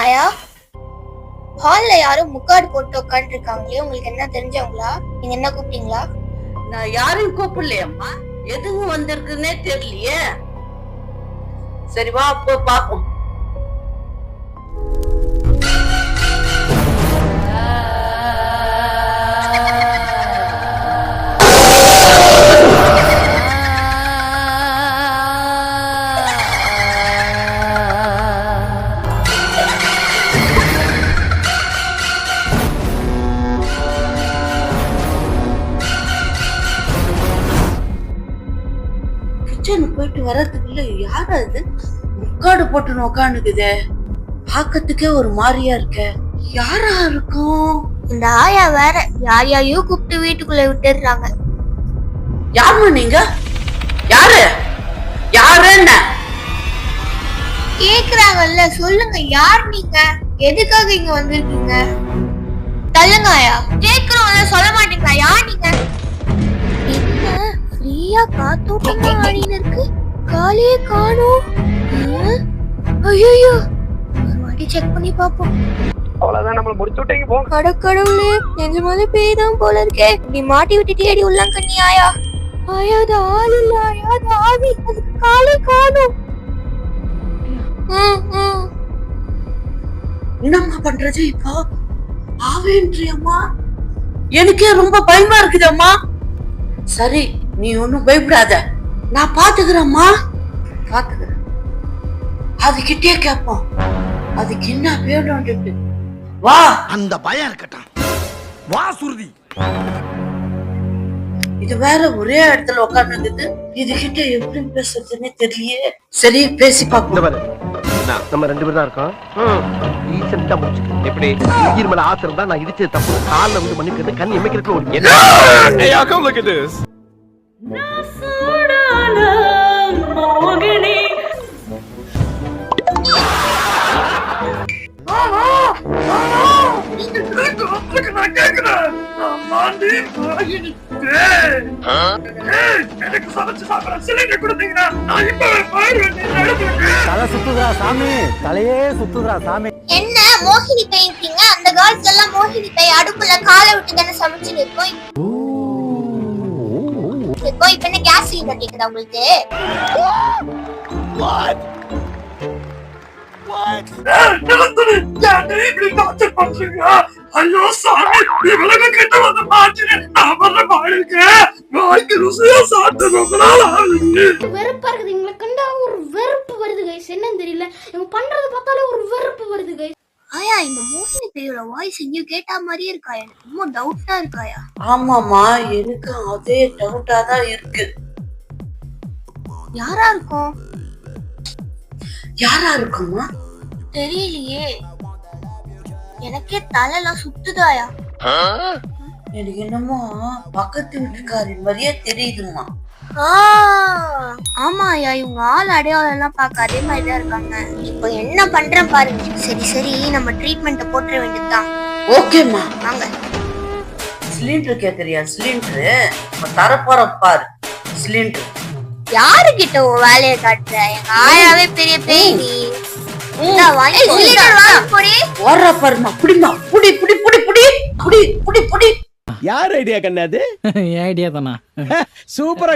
ஆயா, ஹால்ல யாரும் முக்காடு போட்டு உட்காந்து இருக்காங்களே, உங்களுக்கு என்ன தெரிஞ்சவங்களா? நீங்க என்ன கூப்பிட்டீங்களா? நான் யாரையும் கூப்பிடலையம்மா, எதுவும் வந்திருக்குன்னே தெரியலையே. சரி வா அப்போ பாப்போம். கிச்சனுக்கு போயிட்டு வர்றதுக்குள்ள யாரா இது முக்காடு போட்டு உக்காந்துக்குதே? பாக்கிறதுக்கே ஒரு மாதிரியா இருக்க. யாரா இருக்கும்? இந்த ஆயா வேற யாரையோ கூப்பிட்டு வீட்டுக்குள்ள விட்டுடுறாங்க. யாருமா நீங்க? யாரு யாரு என்ன கேக்குறாங்கல்ல, சொல்லுங்க யார் நீங்க? எதுக்காக இங்க வந்திருக்கீங்க? தள்ளுங்க ஆயா. கேக்குறோம்ல, சொல்ல மாட்டீங்களா? யார் நீங்க? என்ன ஃப்ரீயா காத்தோட்டமா ஆடின்னு இருக்கு, காலே காணோம். ஐயோ, ஒரு வாட்டி செக் பண்ணி பாப்போம். அவ்வளவுதான், நம்மள முடிச்சு விட்டீங்க போங்க. கடவுளே, நிஜமாலே பேய்தான் போல இருக்கே. நீ மாட்டி விட்டுட்டு ஏடி உள்ளாங்க நீ ஆயா. ஆயா அது ஆள் இல்ல ஆயா, அது ஆவி. அதுக்கு காலே காணோம். என்னம்மா பண்றது இப்போ? ஆவேன்றியம்மா, எனக்கே ரொம்ப பயமா இருக்குதம்மா. சரி நீ ஒண்ணும் பயப்படாத, நான் பாத்துக்கிறேம்மா, பாத்துக்கிறேன். அதுகிட்டே கேப்போம், அதுக்கு என்ன வேணும். வா. அந்த பயம் இருக்கட்டும், வா சுருதி. இது வேற ஒரே இடத்துல உட்கார்ந்து இதுகிட்ட எப்படி பேசுறதுன்னே தெரியலையே. சரி பேசி பாப்போம். நம்ம ரெண்டு பேரும் தான் இருக்கோம். ஈசன்ட்டா முடிச்சுட்டு எப்படி உயிர் மேல ஆசை இருந்தா நான் இடிச்சது தப்பு, கால்ல வந்து மன்னிக்கிறது, கண் இமைக்கிறதுக்கு ஒரு என்ன. Hey, y'all come look at this. எனக்கு சமைச்சு சாப்பிட சிலிண்டர் கொடுத்தீங்கன்னா நான் இப்பவே போயிடுவேன். தலை சுத்துதா சாமி, தலையே சுத்துதா சாமி. என்ன மோகினி பேய்ட்டீங்க? அந்த காலத்துல எல்லாம் மோகினி பேய் அடுப்புல காலை விட்டு தானே சமைச்சு நிற்போம். இப்போ இப்ப என்ன கேஸ் சிலிண்டர் கேக்குதா உங்களுக்கு? ஐயோ சாமி, இவளுக்கு கிட்ட வந்து மாட்டினேன். நான் வர பாடுங்க, வாய்க்கு ருசியா சாப்பிட்டு ரொம்ப நாள் ஆகுது. வெறுப்பா இருக்குது, எங்களை கண்டா ஒரு வெறுப்பு வருது கைஸ். என்னன்னு தெரியல, இவங்க பண்றது பார்த்தாலே ஒரு வெறுப்பு வருது கைஸ். ஆயா, இந்த மோகினி பேயோட வாய்ஸ் எங்கேயோ கேட்டா மாதிரியே இருக்கா. எனக்கு ரொம்ப டவுட்டா இருக்காயா. ஆமாமா, எனக்கு அதே டவுட்டா தான் இருக்கு. யாரா இருக்கும்? யாரா இருக்குமா தெரியலையே, எனக்கே தலையெல்லாம் சுத்துதாயா. எனக்கு என்னமோ பக்கத்து வீட்டுக்காரி மாதிரியே தெரியுதுமா. ஆமா ஐயா, இவங்க ஆள் அடையாளம் எல்லாம் பார்க்க அதே மாதிரிதான் இருக்காங்க. இப்போ என்ன பண்றேன் பாருங்க. சரி நம்ம ட்ரீட்மெண்ட் போட்டுற வேண்டியதுதான். ஓகேம்மா வாங்க. சிலிண்டர் கேக்குறியா? சிலிண்டர் தரப்போற பாரு. சிலிண்டர் யாரு கிட்ட உன் வேலையை காட்டுற? எங்க ஆயாவே பெரிய பேய். நீ யார் ஐடியா கண்ணாது? ஐடியா தானா? சூப்பரா.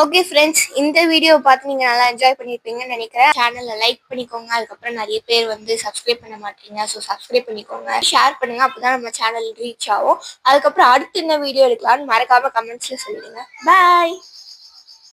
ஓகே ஃப்ரெண்ட்ஸ், இந்த வீடியோ பார்த்து நீங்க நல்லா என்ஜாய் பண்ணிருப்பீங்கன்னு நினைக்கிறேன். சேனலை லைக் பண்ணிக்கோங்க. அதுக்கப்புறம் நிறைய பேர் வந்து சப்ஸ்கிரைப் பண்ண மாட்டீங்க, ஸோ சப்ஸ்கிரைப் பண்ணிக்கோங்க. ஷேர் பண்ணுங்க, அப்பதான் நம்ம சேனல் ரீச் ஆகும். அதுக்கப்புறம் அடுத்து என்ன வீடியோ எடுக்கலாம்னு மறக்காம கமெண்ட்ஸ்ல சொல்லுங்க. பாய்.